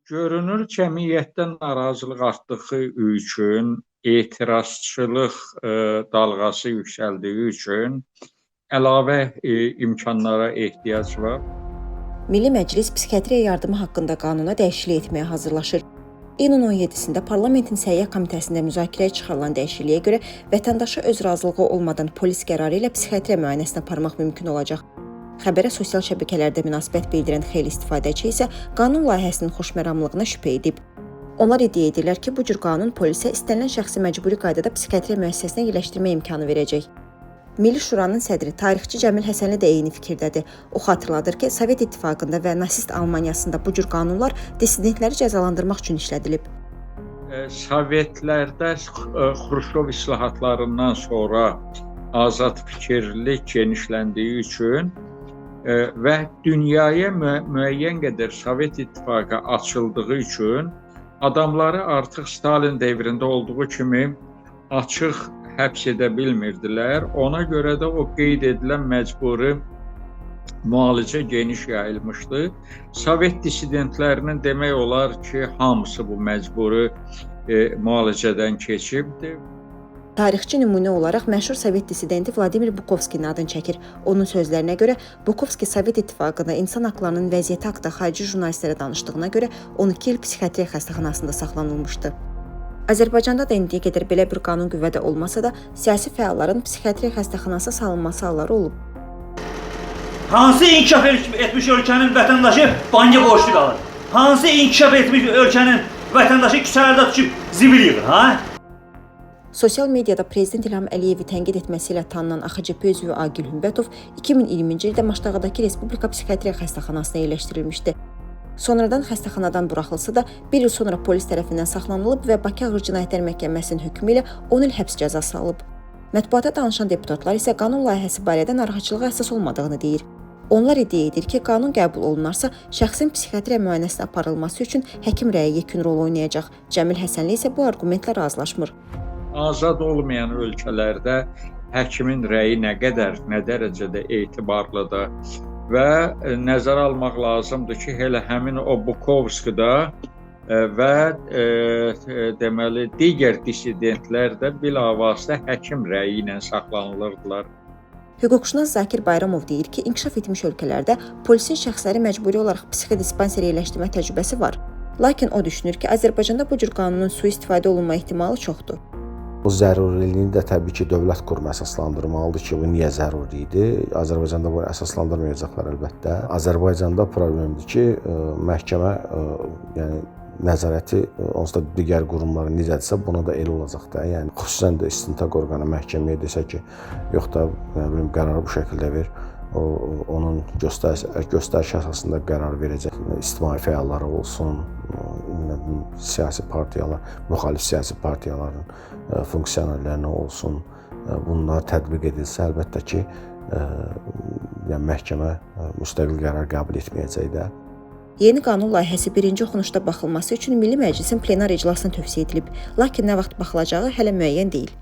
Görünür cəmiyyətdən narazılıq artdığı üçün, etirazçılıq dalğası yüksəldiyi üçün əlavə imkanlara ehtiyac var. Milli Məclis psixiatriya yardımı haqqında qanuna dəyişiklik etməyə hazırlaşır. İyunun 17-sində Parlamentin Səhiyyə Komitəsində müzakirəyə çıxarılan dəyişikliyə görə vətəndaşa öz razılığı olmadan polis qərarı ilə psixiatriya müayinəsinə aparmaq mümkün olacaq. Xəbərə sosial şəbəkələrdə münasibət bildirən xeyli istifadəçi isə qanun layihəsinin xoşməramlığına şübhə edib. Onlar iddia edirlər ki, bu cür qanun polisə istənilən şəxsi məcburi qaydada psixiatriya müəssisəsinə yerləşdirmə imkanı verəcək. Milli Şuranın sədri tarixçi Cəmil Həsənli də eyni fikirdədir. O xatırladır ki, Sovet İttifaqında və nasist Almaniyasında bu cür qanunlar dissidentləri cəzalandırmaq üçün işlədilib. Sovetlərdə Xruşov islahatlarından sonra azad fikirlilik genişləndiyi üçün və dünyaya müəyyən qədər Sovet İttifaqı açıldığı üçün adamları artıq Stalin devrində olduğu kimi açıq həbs edə bilmirdilər. Ona görə də o qeyd edilən məcburi müalicə geniş yayılmışdı. Sovet dissidentlərinin demək olar ki, hamısı bu məcburi müalicədən keçibdir. Tarixçi nümunə olaraq məşhur Sovet dissidenti Vladimir Bukovskinin adını çəkir. Onun sözlərinə görə Bukovski Sovet İttifaqında insan haqlarının vəziyyəti haqqında xarici jurnalistlərə danışdığına görə 12 il psixiatriya xəstəxanasında saxlanılmışdı. Azərbaycanda da indiyə qədər belə bir qanun qüvvədə olmasa da, siyasi fəalların psixiatriya xəstəxanasına salınması halları olub. Hansı inkişaf etmiş ölkənin vətəndaşı banka borçlu qalır? Hansı inkişaf etmiş ölkənin vətəndaşı küçələrdə düşüb zibil yığır, ha? Sosial mediada Prezident İlham Əliyevi tənqid etməsi ilə tanınan AXCP üzvü Agil Hümbətov 2020-ci ildə Maştağadakı Respublika Psixiatriya Xəstəxanasına yerləşdirilmişdi. Sonradan xəstəxanadan buraxılsa da, bir il sonra polis tərəfindən saxlanılıb və Bakı Ağır Cinayətlər Məhkəməsinin hökmü ilə 10 il həbs cəzası alıb. Mətbuata danışan deputatlar isə qanun layihəsi barədə narahatçılığa əsas olmadığını deyir. Onlar iddia edir ki, qanun qəbul olunarsa, şəxsin psixiatriya müayinəsinə aparılması üçün həkim rəyi yekun rol oynayacaq. Cəmil Həsənli isə bu argumentlə razılaşmır. Azad olmayan ölkələrdə həkimin rəyi nə qədər, nə dərəcədə etibarlıdır və nəzərə almaq lazımdır ki, elə həmin o Bukovskidə və deməli digər dissidentlər də bilavasitə həkim rəyi ilə saxlanılırdılar. Hüquqşünas Zakir Bayramov deyir ki, inkişaf etmiş ölkələrdə polisin şəxsləri məcburi olaraq psixodispanseriyə yerləşdirmə təcrübəsi var. Lakin o düşünür ki, Azərbaycanda bu cür qanunun sui-istifadə olunma ehtimalı çoxdur. Bu zəruriliyini də təbii ki, dövlət qurumu əsaslandırmalıdır ki, bu niyə zəruri idi? Azərbaycanda bunu əsaslandırmayacaqlar əlbəttə. Azərbaycanda problemdir ki, məhkəmə yəni nəzarəti onsuz da digər qurumların necədirsə, buna da elə olacaq da. Yəni xüsusən də istintaq orqanı məhkəməyə desə ki, yox da nə bilim qərarı bu şəkildə ver, onun göstəriş əsasında qərar verəcək ictimai fəalları olsun, siyasi partiyalar, müxalif siyasi partiyaların funksionerlərinə olsun, bunlar tətbiq edilsə, əlbəttə ki, yəni məhkəmə müstəqil qərar qəbul etməyəcək də. Yeni qanun layihəsi birinci oxunuşda baxılması üçün Milli Məclisin plenar iclasına tövsiyə edilib, lakin nə vaxt baxılacağı hələ müəyyən deyil.